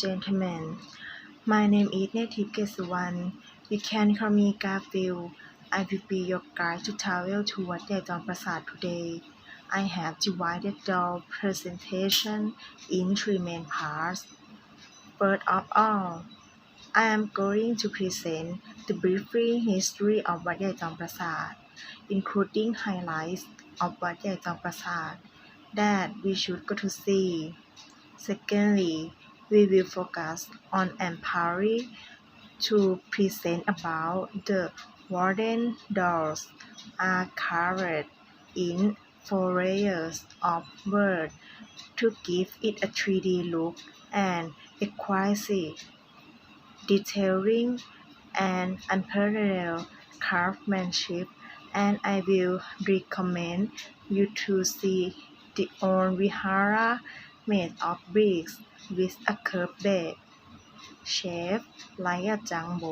gentlemen, my name is Native Kesavan. You can call me Garfield. I will be your guide to travel to Wat Yai Jom Prasat today. I have divided the presentation in three main parts. First of all, I am going to present the brief history of Wat Yai Jom Prasat, including highlights of Wat Yai Jom Prasat that we should go to see. Secondly, we will focus on empowering to present about the wooden doors are carved in 4 layers of wood to give it a 3D look and exquisite detailing and unparalleled craftsmanship, and I will recommend you to see the old vihara made of bricks with a curved base shape like a junk.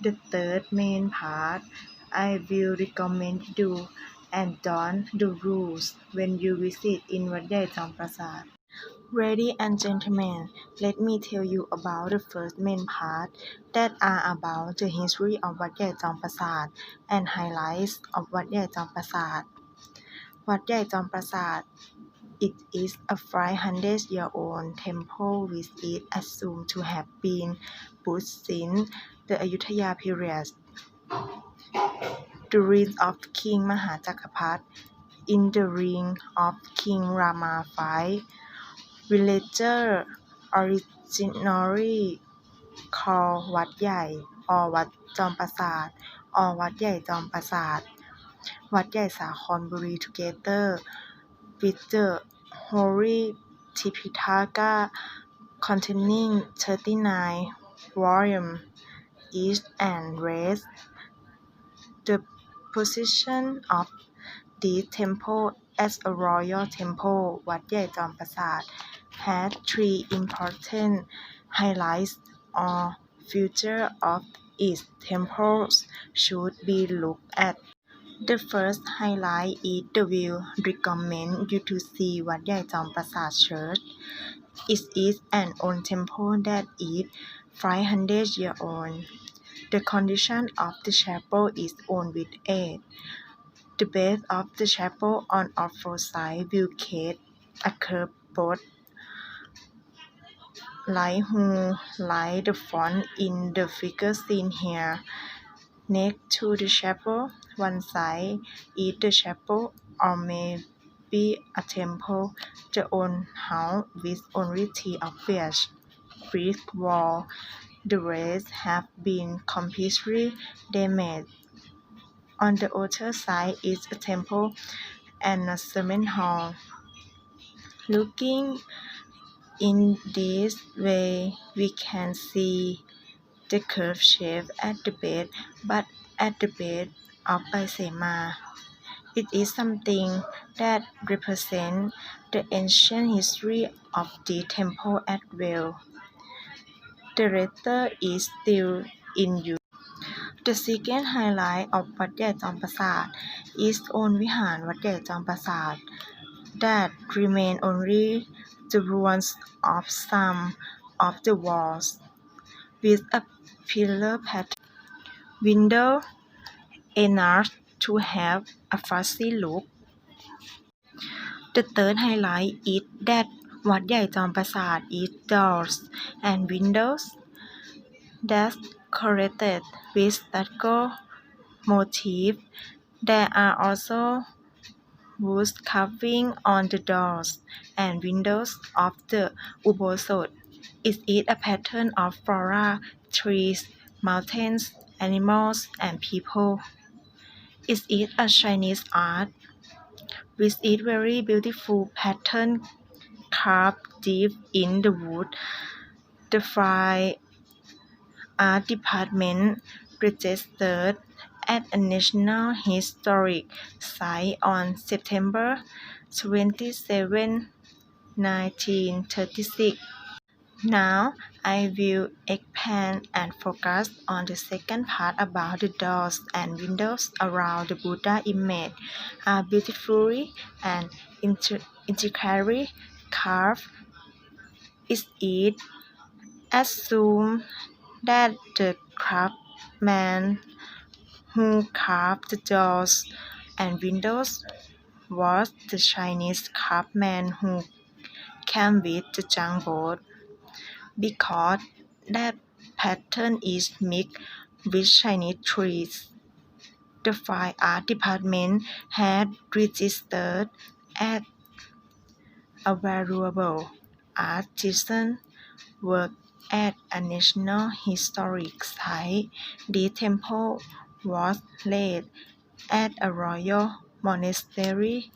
The third main part, I will recommend you and don't the rules when you visit in Wat Yai Jom Prasat. Ladies and gentlemen, let me tell you about the first main part that are about the history of Wat Yai Jom Prasat and highlights of Wat Yai Jom Prasat. Wat Yai Jom Prasat, it is a 500-year-old temple which is assumed to have been built since the Ayutthaya period. The reign of King Mahachakaphat in the reign of King Rama V. Villagers originally called Wat Yai or Wat Jom Prasat or Wat Yai Jom Prasat, Wat Yai Sakhon together with the Holy Tipitaka containing 39 volumes each and read. The position of this temple as a royal temple, Wat Yai Jom Prasat, had 3 important highlights or features of its temples should be looked at. The first highlight is the will recommend you to see Wat Yai Jom Prasat Church. It is an old temple that is 500 years old. The condition of the chapel is old with age. The base of the chapel on all 4 sides will create a curved boat like the font in the figure seen here. Next to the chapel, one side is the chapel or maybe a temple, the old house with only 3 obvious brick walls. The rest have been completely damaged. On the other side is a temple and a sermon hall. Looking in this way, we can see the curved shape at the base, but at the base of Paisema. It is something that represents the ancient history of the temple as well. The latter is still in use. The second highlight of Wat Yai Jom Prasat is old Vihar Wat Yai Jom Prasat that remain only the ruins of some of the walls with a pillar pattern. Window enlarged to have a fussy look. The third highlight is that Wat Yai Jom Prasat is doors and windows that's decorated with stucco motif. There are also wood carving on the doors and windows of the Ubosot. It is a pattern of flora, trees, mountains, animals, and people. It is a Chinese art with its very beautiful pattern carved deep in the wood. The Fine Art Department registered at a National Historic Site on September 27, 1936. Now, I will expand and focus on the second part about the doors and windows around the Buddha image are beautifully and intricately carved. It is assume that the craftsman who carved the doors and windows was the Chinese craftsman who came with the junk boat, because that pattern is mixed with Chinese trees. The fine art department had registered as a valuable artisan work at a National Historic Site. The temple was laid at a royal monastery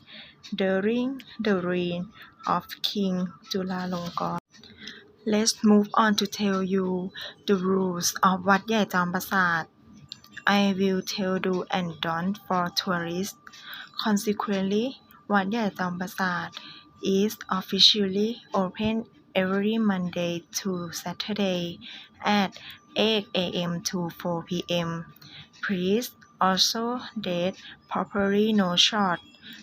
during the reign of King Chulalongkorn. Let's move on to tell you the rules of วัดใหญ่จอมปราสาท I will tell do and don't for tourists. Consequently, วัดใหญ่จอมปราสาท is officially open every Monday to Saturday at 8 a.m. to 4 p.m. Please also dress properly, no short,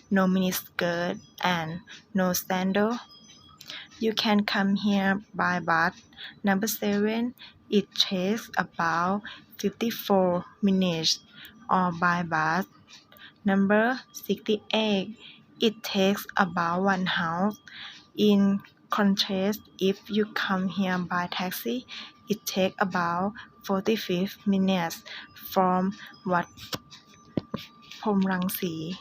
no miniskirt, and no sandal. You can come here by bus number 7. It takes about 54 minutes, or by bus number 68. It takes about 1 hour. In contrast, if you come here by taxi, it takes about 45 minutes from Wat Phomrangsi.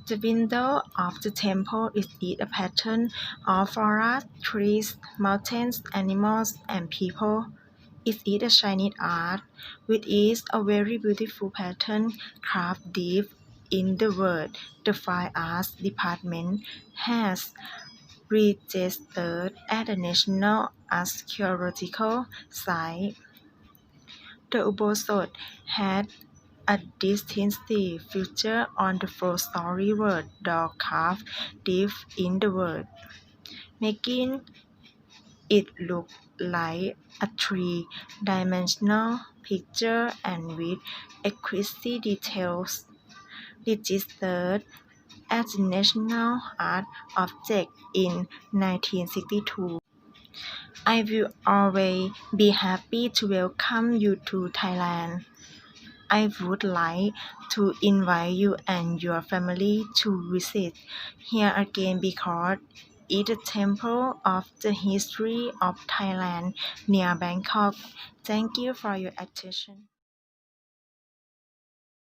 The window of the temple is a pattern of flora, trees, mountains, animals, and people. It is a Chinese art, which is a very beautiful pattern carved deep in the wood. The fine arts department has registered at the National Archaeological Site. The Ubosot had a distinctive feature on the four-story wood door carved deep in the wood, making it look like a three-dimensional picture and with exquisite details. Registered as a national art object in 1962. I will always be happy to welcome you to Thailand. I would like to invite you and your family to visit here again because it is a temple of the history of Thailand near Bangkok. Thank you for your attention.